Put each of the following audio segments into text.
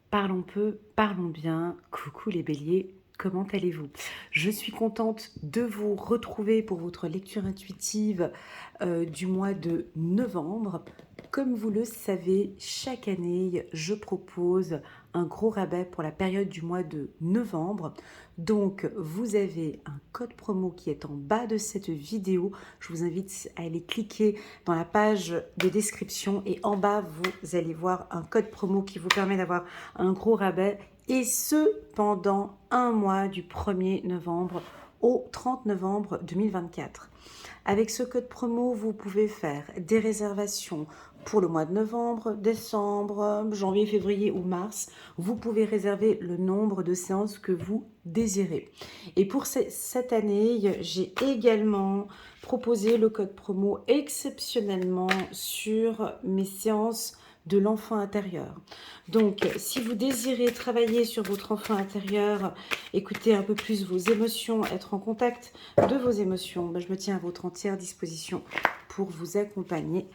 Parlons peu, parlons bien. Coucou les béliers, comment allez-vous? Je suis contente de vous retrouver pour votre lecture intuitive du mois de novembre. Comme vous le savez, chaque année, je propose un gros rabais pour la période du mois de novembre. Donc, vous avez un code promo qui est en bas de cette vidéo. Je vous invite à aller cliquer dans la page de description et en bas, vous allez voir un code promo qui vous permet d'avoir un gros rabais et ce pendant un mois du 1er novembre au 30 novembre 2024. Avec ce code promo, vous pouvez faire des réservations pour le mois de novembre, décembre, janvier, février ou mars. Vous pouvez réserver le nombre de séances que vous désirez. Et pour cette année, j'ai également proposé le code promo exceptionnellement sur mes séances de l'enfant intérieur. Donc, si vous désirez travailler sur votre enfant intérieur, écouter un peu plus vos émotions, être en contact de vos émotions, je me tiens à votre entière disposition pour vous accompagner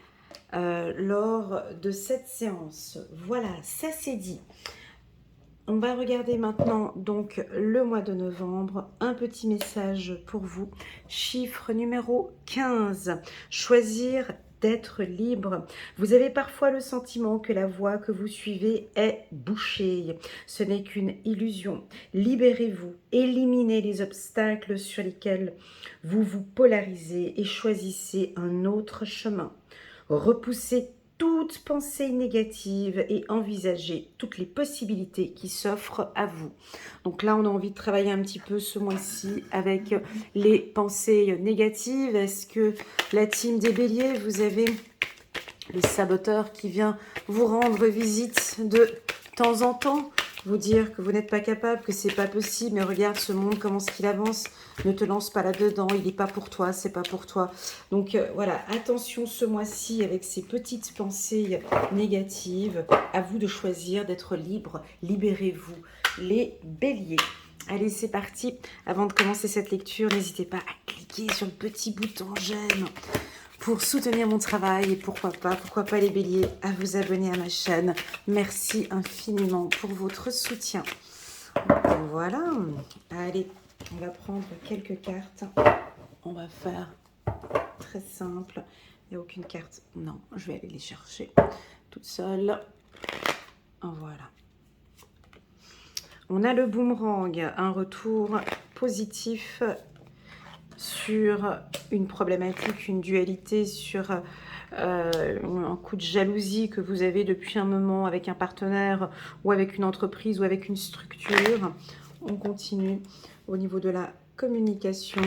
lors de cette séance. Voilà, ça c'est dit. On va regarder maintenant donc le mois de novembre. Un petit message pour vous. Chiffre numéro 15. Choisir d'être libre. Vous avez parfois le sentiment que la voie que vous suivez est bouchée. Ce n'est qu'une illusion. Libérez-vous. Éliminez les obstacles sur lesquels vous vous polarisez et choisissez un autre chemin. Repoussez toute pensée négative et envisagez toutes les possibilités qui s'offrent à vous. Donc là, on a envie de travailler un petit peu ce mois-ci avec les pensées négatives. Est-ce que la team des béliers, vous avez le saboteur qui vient vous rendre visite de temps en temps, vous dire que vous n'êtes pas capable, que c'est pas possible, mais regarde ce monde, comment est-ce qu'il avance, ne te lance pas là-dedans, il n'est pas pour toi, c'est pas pour toi. Donc voilà, attention ce mois-ci avec ces petites pensées négatives, à vous de choisir d'être libre, libérez-vous les béliers. Allez, c'est parti. Avant de commencer cette lecture, n'hésitez pas à cliquer sur le petit bouton j'aime pour soutenir mon travail et pourquoi pas les béliers, à vous abonner à ma chaîne. Merci infiniment pour votre soutien. Voilà, allez, on va prendre quelques cartes. On va faire très simple. Il n'y a aucune carte. Non, je vais aller les chercher toute seule. Voilà. On a le boomerang, un retour positif sur une problématique, une dualité, sur un coup de jalousie que vous avez depuis un moment avec un partenaire ou avec une entreprise ou avec une structure. On continue au niveau de la communication.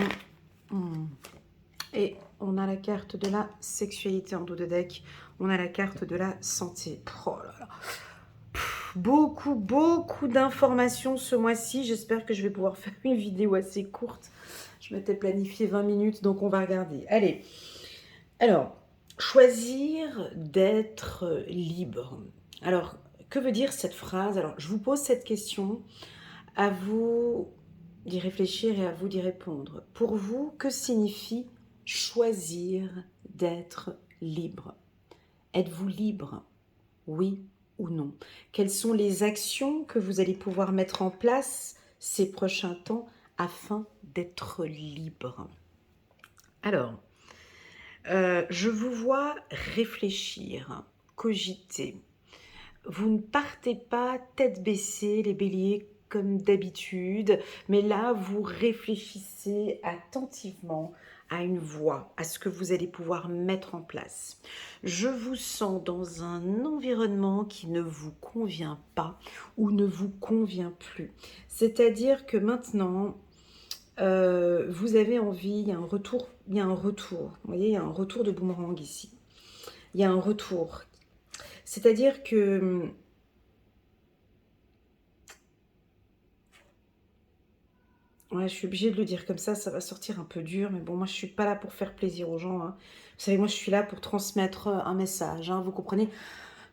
Et on a la carte de la sexualité en dos de deck. On a la carte de la santé. Oh là là. Beaucoup d'informations ce mois-ci. J'espère que je vais pouvoir faire une vidéo assez courte. Je m'étais planifié 20 minutes, donc on va regarder. Allez, alors, choisir d'être libre. Alors, que veut dire cette phrase? Alors, je vous pose cette question, à vous d'y réfléchir et à vous d'y répondre. Pour vous, que signifie choisir d'être libre? Êtes-vous libre? Oui ou non? Quelles sont les actions que vous allez pouvoir mettre en place ces prochains temps afin d'être libre? Alors, je vous vois réfléchir, cogiter. Vous ne partez pas tête baissée, les béliers, comme d'habitude, mais là, vous réfléchissez attentivement à une voie, à ce que vous allez pouvoir mettre en place. Je vous sens dans un environnement qui ne vous convient pas ou ne vous convient plus. C'est-à-dire que maintenant, vous avez envie, il y a un retour, vous voyez, il y a un retour de boomerang ici. Il y a un retour. C'est-à-dire que ouais, je suis obligée de le dire comme ça va sortir un peu dur, mais bon, moi je suis pas là pour faire plaisir aux gens, hein. Vous savez, moi je suis là pour transmettre un message, hein, vous comprenez?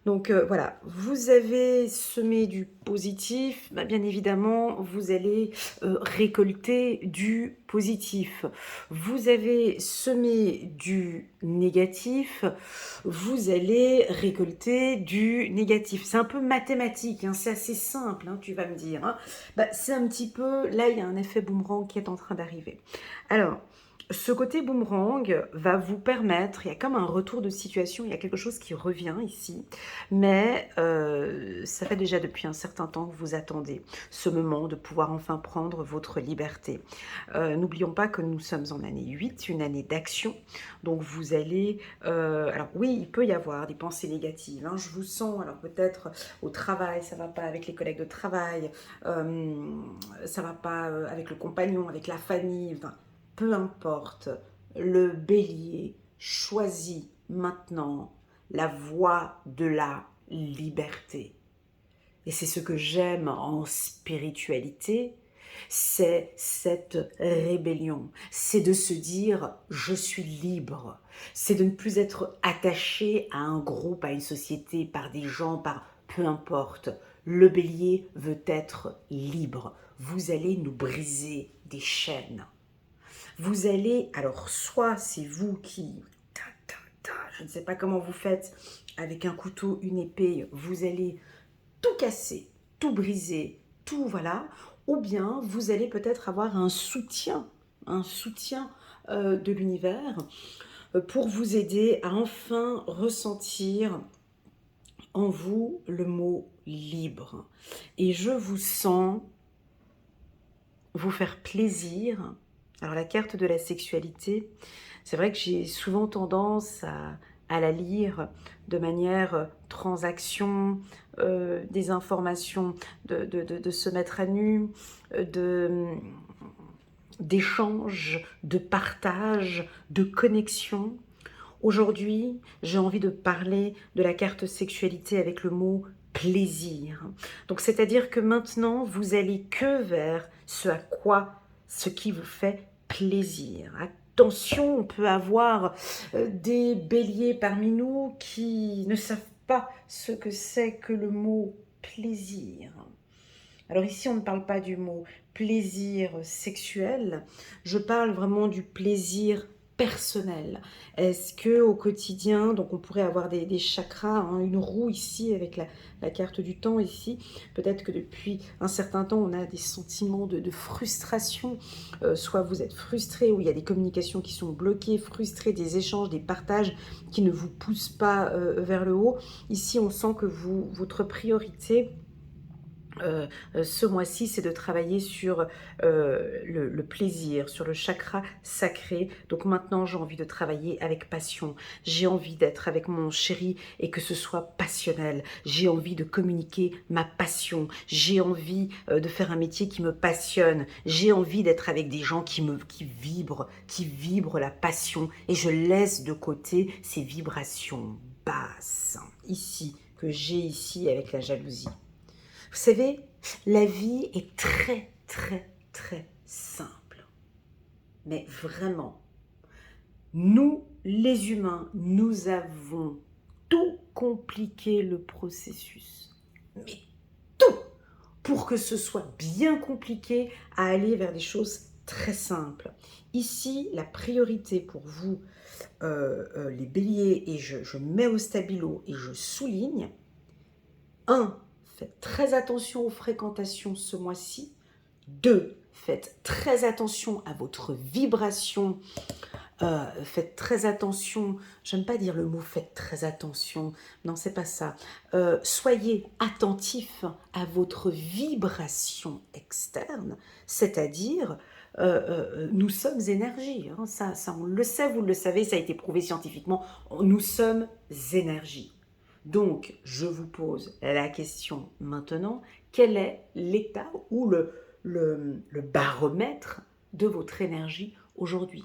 Donc voilà, vous avez semé du positif, bah, bien évidemment, vous allez récolter du positif. Vous avez semé du négatif, vous allez récolter du négatif. C'est un peu mathématique, hein, c'est assez simple, hein, tu vas me dire. Hein. Bah, c'est un petit peu, là il y a un effet boomerang qui est en train d'arriver. Alors, ce côté boomerang va vous permettre, il y a comme un retour de situation, il y a quelque chose qui revient ici, mais ça fait déjà depuis un certain temps que vous attendez ce moment de pouvoir enfin prendre votre liberté. N'oublions pas que nous sommes en année 8, une année d'action, donc vous allez... alors oui, il peut y avoir des pensées négatives, hein, je vous sens, alors peut-être au travail, ça ne va pas avec les collègues de travail, ça ne va pas avec le compagnon, avec la famille, enfin, peu importe, le bélier choisit maintenant la voie de la liberté. Et c'est ce que j'aime en spiritualité, c'est cette rébellion, c'est de se dire je suis libre, c'est de ne plus être attaché à un groupe, à une société, par des gens, par peu importe. Le bélier veut être libre. Vous allez nous briser des chaînes. Vous allez, alors soit c'est vous qui, je ne sais pas comment vous faites, avec un couteau, une épée, vous allez tout casser, tout briser, tout voilà, ou bien vous allez peut-être avoir un soutien de l'univers pour vous aider à enfin ressentir en vous le mot libre. Et je vous sens vous faire plaisir. Alors la carte de la sexualité, c'est vrai que j'ai souvent tendance à la lire de manière transaction, des informations, de se mettre à nu, d'échange, de partage, de connexion. Aujourd'hui, j'ai envie de parler de la carte sexualité avec le mot plaisir. Donc, c'est-à-dire que maintenant, vous allez que vers ce qui vous fait plaisir. Attention, on peut avoir des béliers parmi nous qui ne savent pas ce que c'est que le mot plaisir. Alors ici, on ne parle pas du mot plaisir sexuel, je parle vraiment du plaisir personnel. Est-ce que au quotidien, donc on pourrait avoir des chakras, hein, une roue ici avec la carte du temps ici, peut-être que depuis un certain temps, on a des sentiments de frustration, soit vous êtes frustré, ou il y a des communications qui sont bloquées, frustrées, des échanges, des partages qui ne vous poussent pas vers le haut. Ici, on sent que votre priorité ce mois-ci, c'est de travailler sur le plaisir, sur le chakra sacré. Donc maintenant, j'ai envie de travailler avec passion. J'ai envie d'être avec mon chéri et que ce soit passionnel. J'ai envie de communiquer ma passion. J'ai envie de faire un métier qui me passionne. J'ai envie d'être avec des gens qui vibrent la passion. Et je laisse de côté ces vibrations basses, ici, que j'ai ici avec la jalousie. Vous savez, la vie est très, très, très simple. Mais vraiment, nous, les humains, nous avons tout compliqué le processus. Mais tout pour que ce soit bien compliqué à aller vers des choses très simples. Ici, la priorité pour vous, les béliers, et je mets au stabilo et je souligne, 1. Faites très attention aux fréquentations ce mois-ci. 2. Faites très attention à votre vibration. Faites très attention, j'aime pas dire le mot faites très attention, non c'est pas ça. Soyez attentif à votre vibration externe, c'est-à-dire nous sommes énergie, hein, ça on le sait, vous le savez, ça a été prouvé scientifiquement, nous sommes énergie. Donc, je vous pose la question maintenant, quel est l'état ou le baromètre de votre énergie aujourd'hui?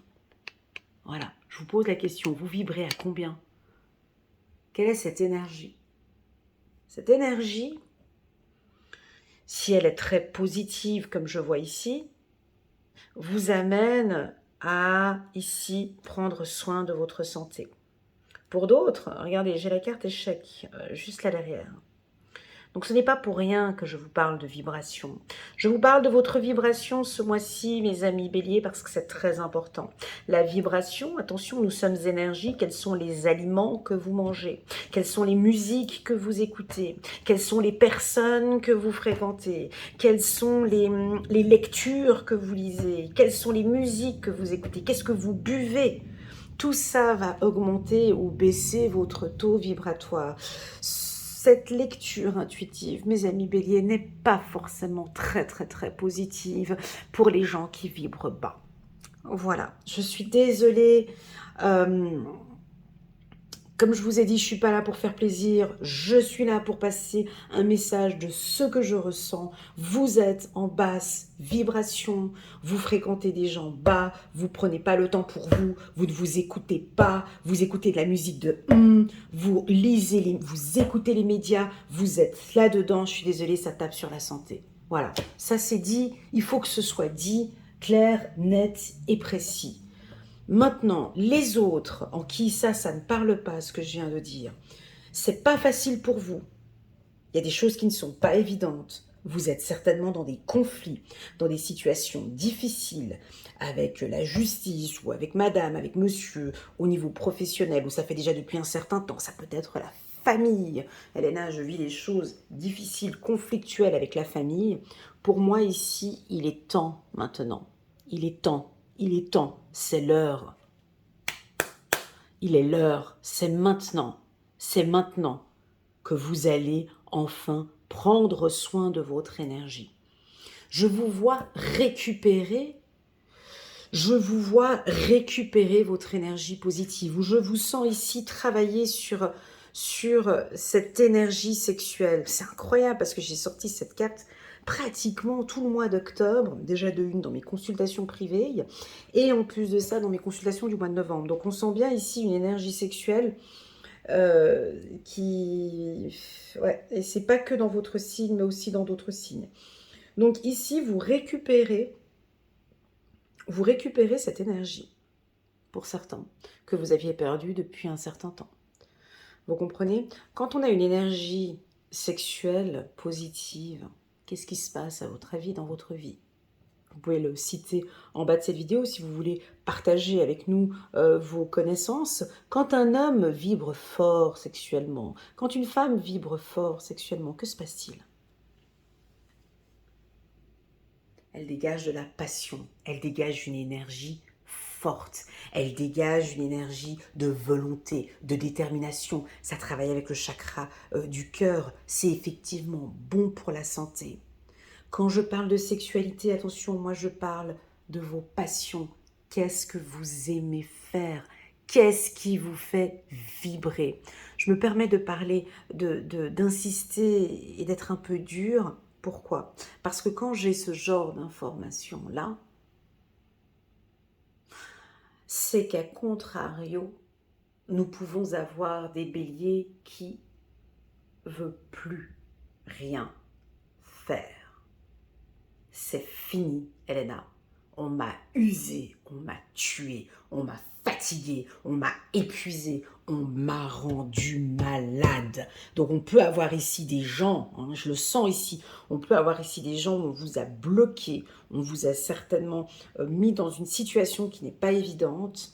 Voilà, je vous pose la question, vous vibrez à combien? Quelle est cette énergie? Cette énergie, si elle est très positive, comme je vois ici, vous amène à, ici, prendre soin de votre santé. Pour d'autres, regardez, j'ai la carte échec, juste là derrière. Donc ce n'est pas pour rien que je vous parle de vibration. Je vous parle de votre vibration ce mois-ci, mes amis béliers, parce que c'est très important. La vibration, attention, nous sommes énergie, quels sont les aliments que vous mangez? Quelles sont les musiques que vous écoutez? Quelles sont les personnes que vous fréquentez? Quelles sont les lectures que vous lisez? Quelles sont les musiques que vous écoutez? Qu'est-ce que vous buvez? Tout ça va augmenter ou baisser votre taux vibratoire. Cette lecture intuitive, mes amis béliers, n'est pas forcément très positive pour les gens qui vibrent bas. Voilà, je suis désolée. Comme je vous ai dit, je ne suis pas là pour faire plaisir, je suis là pour passer un message de ce que je ressens. Vous êtes en basse vibration, vous fréquentez des gens bas, vous prenez pas le temps pour vous, vous ne vous écoutez pas, vous écoutez de la musique de vous lisez, vous écoutez les médias, vous êtes là-dedans, je suis désolée, ça tape sur la santé. Voilà, ça c'est dit, il faut que ce soit dit, clair, net et précis. Maintenant, les autres, en qui ça ne parle pas, ce que je viens de dire, c'est pas facile pour vous. Il y a des choses qui ne sont pas évidentes. Vous êtes certainement dans des conflits, dans des situations difficiles avec la justice ou avec madame, avec monsieur, au niveau professionnel, où ça fait déjà depuis un certain temps. Ça peut être la famille. Elena, je vis des choses difficiles, conflictuelles avec la famille. Pour moi, ici, il est temps maintenant. Il est temps. Il est temps. C'est l'heure. Il est l'heure. C'est maintenant. C'est maintenant que vous allez enfin prendre soin de votre énergie. Je vous vois récupérer votre énergie positive, où je vous sens ici travailler sur cette énergie sexuelle. C'est incroyable parce que j'ai sorti cette carte pratiquement tout le mois d'octobre, déjà de une dans mes consultations privées, et en plus de ça dans mes consultations du mois de novembre. Donc on sent bien ici une énergie sexuelle ouais, et c'est pas que dans votre signe, mais aussi dans d'autres signes. Donc ici, vous récupérez cette énergie, pour certains, que vous aviez perdue depuis un certain temps. Vous comprenez? Quand on a une énergie sexuelle positive, qu'est-ce qui se passe à votre avis dans votre vie? Vous pouvez le citer en bas de cette vidéo si vous voulez partager avec nous vos connaissances. Quand un homme vibre fort sexuellement, quand une femme vibre fort sexuellement, que se passe-t-il? Elle dégage de la passion, elle dégage une énergie forte, elle dégage une énergie de volonté, de détermination. Ça travaille avec le chakra du cœur, c'est effectivement bon pour la santé. Quand je parle de sexualité, attention, moi je parle de vos passions. Qu'est-ce que vous aimez faire? Qu'est-ce qui vous fait vibrer? Je me permets de parler, d'insister et d'être un peu dure. Pourquoi? Parce que quand j'ai ce genre d'informations-là, c'est qu'à contrario, nous pouvons avoir des béliers qui ne veulent plus rien faire. C'est fini, Elena. On m'a usé, on m'a tué, on m'a fatigué, on m'a épuisé, on m'a rendu malade. Donc on peut avoir ici des gens, hein, je le sens ici, on peut avoir ici des gens où on vous a bloqué, on vous a certainement mis dans une situation qui n'est pas évidente.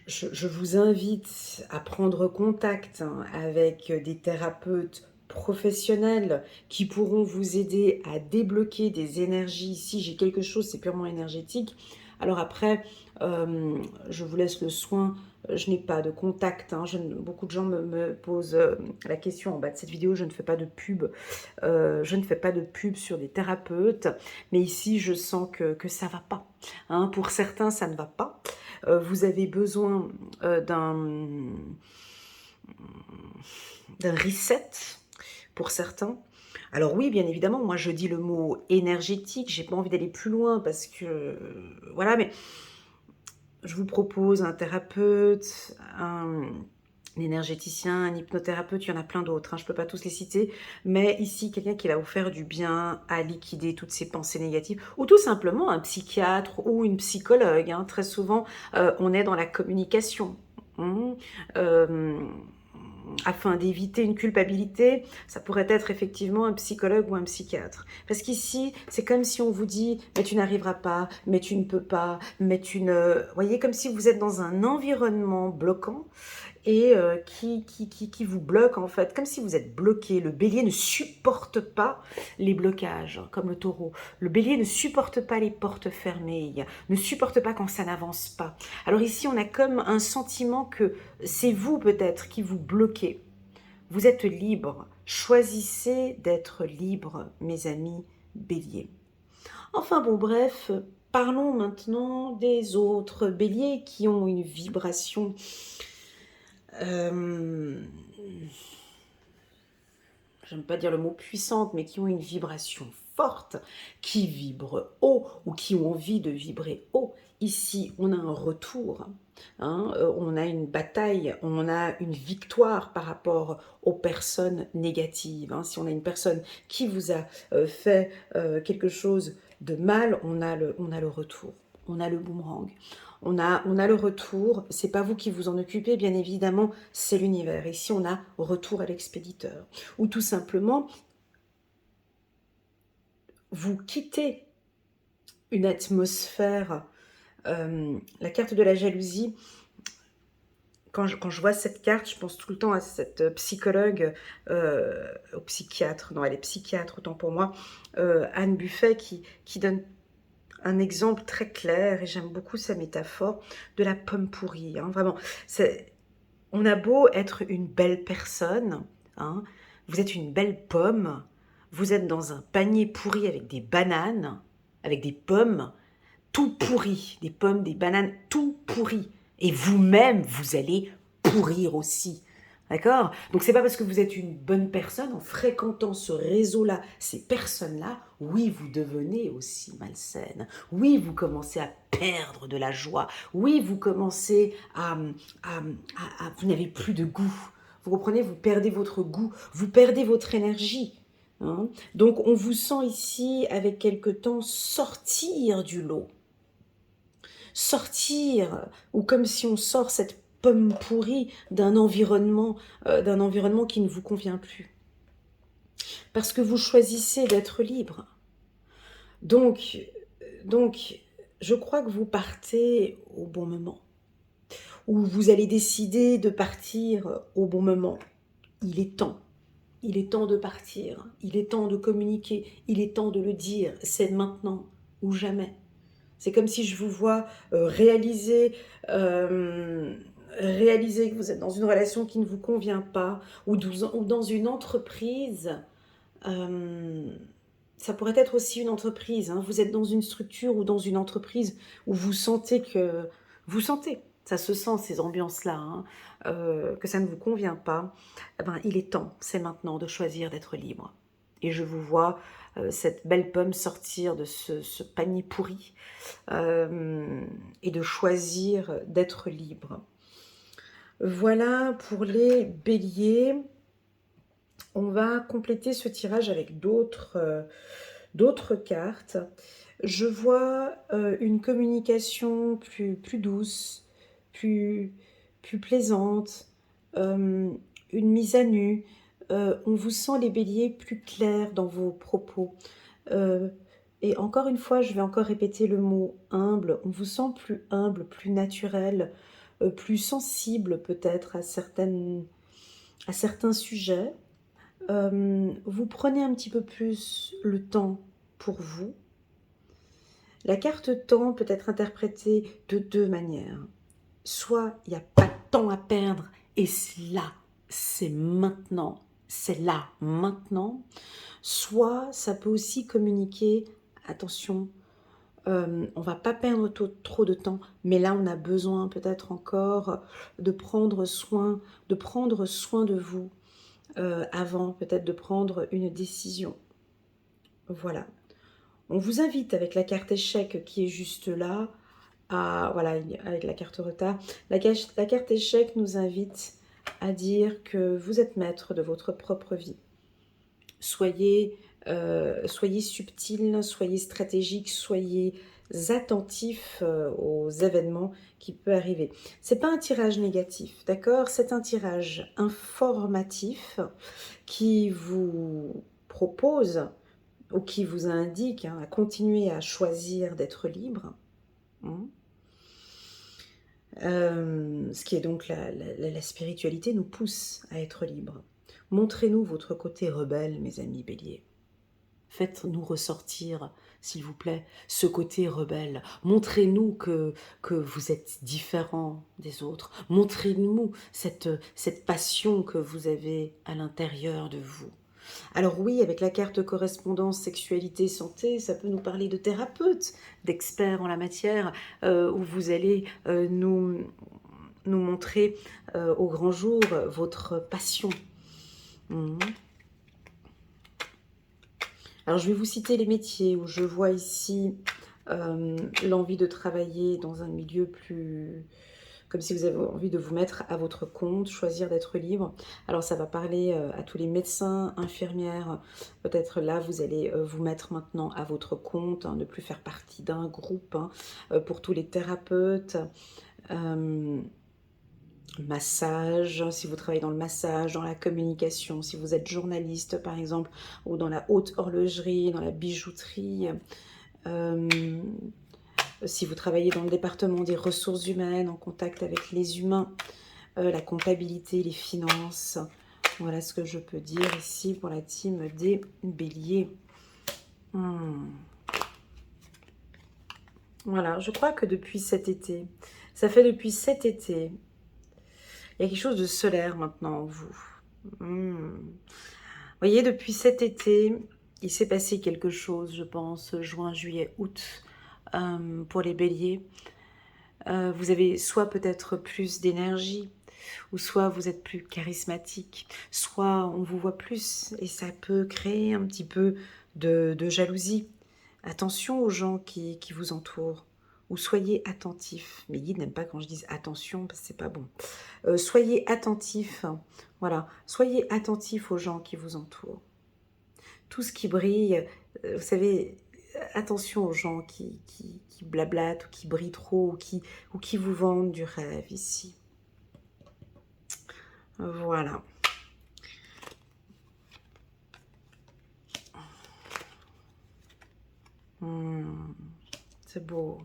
Je vous invite à prendre contact avec des thérapeutes professionnels qui pourront vous aider à débloquer des énergies. Ici, j'ai quelque chose, c'est purement énergétique. Alors après, je vous laisse le soin. Je n'ai pas de contact. Beaucoup de gens me posent la question en bas de cette vidéo. Je ne fais pas de pub. Je ne fais pas de pub sur des thérapeutes. Mais ici, je sens que ça ne va pas. Pour certains, ça ne va pas. Vous avez besoin d'un reset pour certains. Alors oui, bien évidemment, moi je dis le mot énergétique, j'ai pas envie d'aller plus loin parce que voilà, mais je vous propose un thérapeute, un énergéticien, un hypnothérapeute, il y en a plein d'autres, je ne peux pas tous les citer, mais ici, quelqu'un qui va vous faire du bien à liquider toutes ces pensées négatives, ou tout simplement un psychiatre ou une psychologue. Très souvent, on est dans la communication. hein, euh, afin d'éviter une culpabilité, ça pourrait être effectivement un psychologue ou un psychiatre. Parce qu'ici, c'est comme si on vous dit « mais tu n'arriveras pas, mais tu ne peux pas, mais tu ne… » Vous voyez, comme si vous êtes dans un environnement bloquant et qui vous bloque en fait, comme si vous êtes bloqué. Le bélier ne supporte pas les blocages, comme le taureau. Le bélier ne supporte pas les portes fermées, ne supporte pas quand ça n'avance pas. Alors ici, on a comme un sentiment que c'est vous peut-être qui vous bloquez. Vous êtes libre. Choisissez d'être libre, mes amis béliers. Enfin bon, bref, parlons maintenant des autres béliers qui ont une vibration j'aime pas dire le mot puissante, mais qui ont une vibration forte, qui vibrent haut ou qui ont envie de vibrer haut. Ici, on a un retour, hein, on a une bataille, on a une victoire par rapport aux personnes négatives. Hein. Si on a une personne qui vous a fait quelque chose de mal, on a le retour, on a le boomerang. On a le retour, c'est pas vous qui vous en occupez, bien évidemment, c'est l'univers. Ici, on a retour à l'expéditeur. Ou tout simplement, vous quittez une atmosphère. La carte de la jalousie, quand je vois cette carte, je pense tout le temps à cette psychologue, au psychiatre, non, elle est psychiatre, autant pour moi, Anne Buffet, qui donne un exemple très clair, et j'aime beaucoup sa métaphore, de la pomme pourrie. Hein, vraiment, on a beau être une belle personne, hein, vous êtes une belle pomme, vous êtes dans un panier pourri avec des bananes, avec des pommes, tout pourri, des pommes, des bananes, tout pourri. Et vous-même, vous allez pourrir aussi. D'accord? Donc c'est pas parce que vous êtes une bonne personne, en fréquentant ce réseau-là, ces personnes-là, oui, vous devenez aussi malsaine. Oui, vous commencez à perdre de la joie. Oui, vous commencez vous n'avez plus de goût. Vous comprenez? Vous perdez votre goût, vous perdez votre énergie. Hein. Donc on vous sent ici, avec quelque temps, sortir du lot. Sortir, ou comme si on sort cette pomme pourrie d'un environnement qui ne vous convient plus. Parce que vous choisissez d'être libre. Donc, je crois que vous partez au bon moment. Ou vous allez décider de partir au bon moment. Il est temps. Il est temps de partir. Il est temps de communiquer. Il est temps de le dire. C'est maintenant ou jamais. C'est comme si je vous vois réaliser que vous êtes dans une relation qui ne vous convient pas, ou dans une entreprise. Ça pourrait être aussi une entreprise. Hein. Vous êtes dans une structure ou dans une entreprise où vous sentez que... Vous sentez, ça se sent ces ambiances-là, hein, que ça ne vous convient pas. Eh ben, il est temps, c'est maintenant, de choisir d'être libre. Et je vous vois cette belle pomme sortir de ce panier pourri et de choisir d'être libre. Voilà pour les béliers. On va compléter ce tirage avec d'autres cartes. Je vois une communication plus douce, plus plaisante, une mise à nu. On vous sent les béliers plus clairs dans vos propos. Et encore une fois, je vais encore répéter le mot humble. On vous sent plus humble, plus naturel, plus sensible peut-être à certains sujets. Vous prenez un petit peu plus le temps pour vous. La carte temps peut être interprétée de deux manières. Soit il n'y a pas de temps à perdre et là, c'est maintenant, c'est là, maintenant. Soit ça peut aussi communiquer, attention, on ne va pas perdre trop de temps, mais là on a besoin peut-être encore de prendre soin de vous avant peut-être de prendre une décision. Voilà. On vous invite avec la carte échec qui est juste là, voilà, avec la carte retard, la carte échec nous invite à dire que vous êtes maître de votre propre vie. Soyez subtil, soyez stratégique, soyez attentif aux événements qui peuvent arriver. C'est pas un tirage négatif, d'accord? C'est un tirage informatif qui vous propose ou qui vous indique à continuer à choisir d'être libre. Hein. Ce qui est donc la spiritualité nous pousse à être libre. Montrez-nous votre côté rebelle, mes amis béliers. Faites-nous ressortir, s'il vous plaît, ce côté rebelle. Montrez-nous que vous êtes différent des autres. Montrez-nous cette passion que vous avez à l'intérieur de vous. Alors oui, avec la carte correspondance, sexualité, santé, ça peut nous parler de thérapeutes, d'experts en la matière, où vous allez nous montrer au grand jour votre passion. Alors je vais vous citer les métiers où je vois ici l'envie de travailler dans un milieu plus... comme si vous avez envie de vous mettre à votre compte, choisir d'être libre. Alors ça va parler à tous les médecins, infirmières. Peut-être là, vous allez vous mettre maintenant à votre compte, ne plus faire partie d'un groupe. Pour tous les thérapeutes, massage, si vous travaillez dans le massage, dans la communication, si vous êtes journaliste par exemple, ou dans la haute horlogerie, dans la bijouterie, si vous travaillez dans le département des ressources humaines, en contact avec les humains, la comptabilité, les finances. Voilà ce que je peux dire ici pour la team des béliers. Voilà, je crois que depuis cet été, ça fait depuis cet été, il y a quelque chose de solaire maintenant en vous. Vous voyez, depuis cet été, il s'est passé quelque chose, je pense, juin, juillet, août, pour les béliers. Vous avez soit peut-être plus d'énergie, ou soit vous êtes plus charismatique, soit on vous voit plus, et ça peut créer un petit peu de jalousie. Attention aux gens qui vous entourent, ou soyez attentifs. Mes guides n'aiment pas quand je dis attention, parce que c'est pas bon. Soyez attentifs, voilà, soyez attentifs aux gens qui vous entourent. Tout ce qui brille, vous savez, attention aux gens qui blablatent, ou qui brillent trop, ou qui vous vendent du rêve ici. Voilà. C'est beau.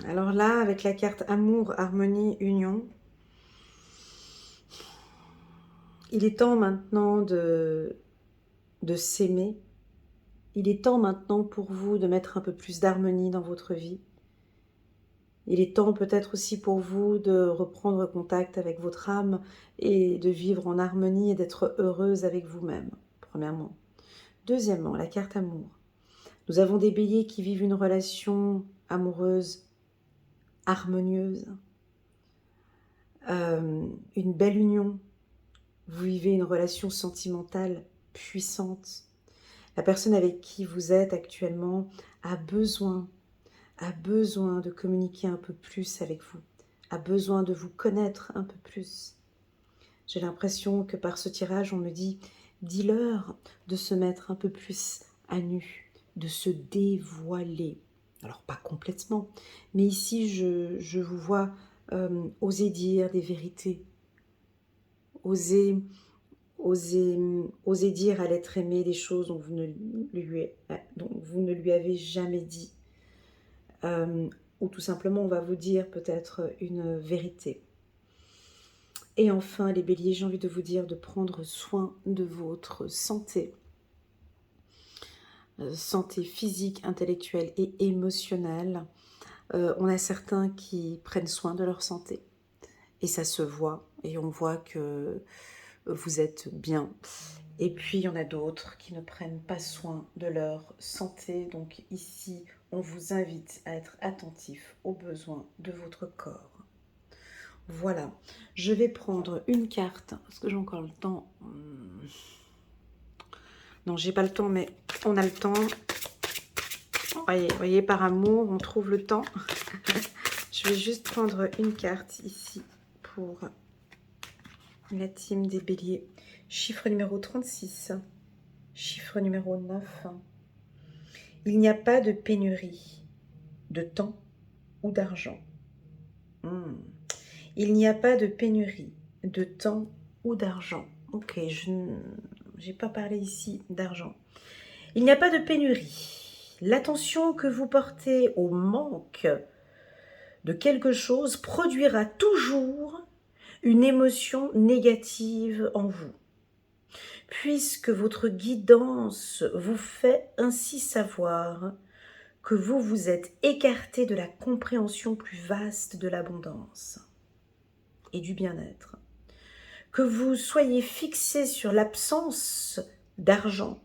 Alors là, avec la carte amour, harmonie, union, il est temps maintenant de s'aimer. Il est temps maintenant pour vous de mettre un peu plus d'harmonie dans votre vie. Il est temps peut-être aussi pour vous de reprendre contact avec votre âme et de vivre en harmonie et d'être heureuse avec vous-même, premièrement. Deuxièmement, la carte amour. Nous avons des béliers qui vivent une relation amoureuse, harmonieuse, une belle union. Vous vivez une relation sentimentale puissante. La personne avec qui vous êtes actuellement a besoin de communiquer un peu plus avec vous, a besoin de vous connaître un peu plus. J'ai l'impression que par ce tirage, on me dit, dis-leur de se mettre un peu plus à nu, de se dévoiler. Alors pas complètement, mais ici je vous vois oser dire des vérités, oser dire à l'être aimé des choses dont vous ne lui avez jamais dit. Ou tout simplement, on va vous dire peut-être une vérité. Et enfin, les béliers, j'ai envie de vous dire de prendre soin de votre santé. Santé physique, intellectuelle et émotionnelle. On a certains qui prennent soin de leur santé. Et ça se voit. Et on voit que vous êtes bien. Et puis, il y en a d'autres qui ne prennent pas soin de leur santé. Donc ici, on vous invite à être attentif aux besoins de votre corps. Voilà. Je vais prendre une carte. Est-ce que j'ai encore le temps? Non, j'ai pas le temps, mais on a le temps. Voyez, par amour, on trouve le temps. Je vais juste prendre une carte ici pour La team des béliers. Chiffre numéro 36. Chiffre numéro 9. Il n'y a pas de pénurie de temps ou d'argent. Il n'y a pas de pénurie de temps ou d'argent. Ok, je n'ai pas parlé ici d'argent. Il n'y a pas de pénurie. L'attention que vous portez au manque de quelque chose produira toujours une émotion négative en vous, puisque votre guidance vous fait ainsi savoir que vous vous êtes écarté de la compréhension plus vaste de l'abondance et du bien-être. Que vous soyez fixé sur l'absence d'argent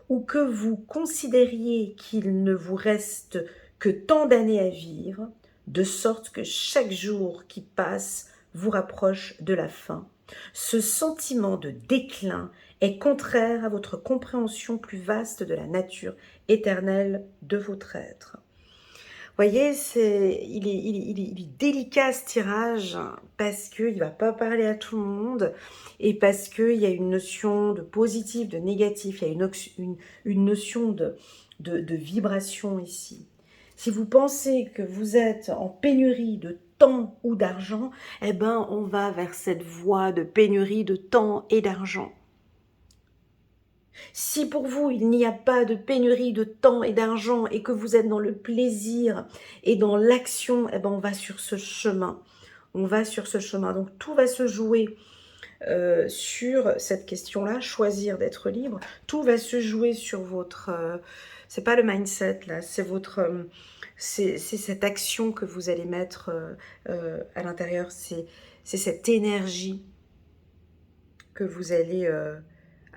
ou que vous considériez qu'il ne vous reste que tant d'années à vivre, de sorte que chaque jour qui passe vous rapproche de la fin. Ce sentiment de déclin est contraire à votre compréhension plus vaste de la nature éternelle de votre être. Voyez, il est délicat ce tirage parce qu'il ne va pas parler à tout le monde et parce qu'il y a une notion de positif, de négatif, il y a une notion de vibration ici. Si vous pensez que vous êtes en pénurie de temps ou d'argent, eh ben on va vers cette voie de pénurie de temps et d'argent. Si pour vous, il n'y a pas de pénurie de temps et d'argent et que vous êtes dans le plaisir et dans l'action, eh ben on va sur ce chemin. On va sur ce chemin. Donc tout va se jouer sur cette question-là, choisir d'être libre. Tout va se jouer sur votre... c'est pas le mindset là, c'est votre... c'est cette action que vous allez mettre à l'intérieur. C'est cette énergie que vous allez...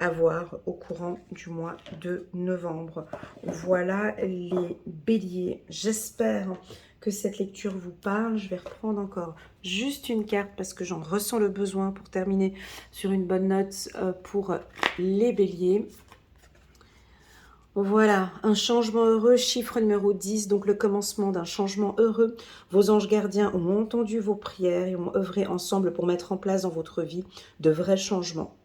avoir au courant du mois de novembre. Voilà les béliers. J'espère que cette lecture vous parle. Je vais reprendre encore juste une carte parce que j'en ressens le besoin pour terminer sur une bonne note pour les béliers. Voilà, un changement heureux, chiffre numéro 10, donc le commencement d'un changement heureux. Vos anges gardiens ont entendu vos prières et ont œuvré ensemble pour mettre en place dans votre vie de vrais changements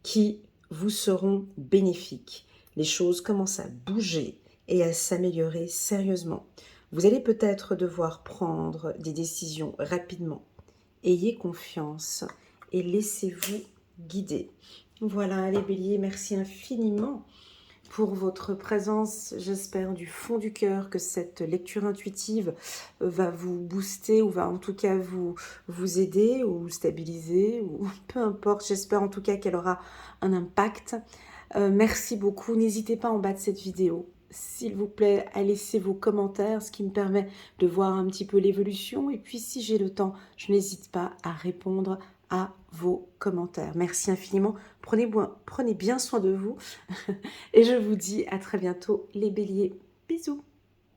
qui vous seront bénéfiques. Les choses commencent à bouger et à s'améliorer sérieusement. Vous allez peut-être devoir prendre des décisions rapidement. Ayez confiance et laissez-vous guider. Voilà les béliers, merci infiniment pour votre présence. J'espère du fond du cœur que cette lecture intuitive va vous booster ou va en tout cas vous aider ou stabiliser ou peu importe. J'espère en tout cas qu'elle aura un impact. Merci beaucoup. N'hésitez pas en bas de cette vidéo, s'il vous plaît, à laisser vos commentaires, ce qui me permet de voir un petit peu l'évolution. Et puis si j'ai le temps, je n'hésite pas à répondre à vos commentaires. Merci infiniment. Prenez bien soin de vous. Et je vous dis à très bientôt les béliers. Bisous.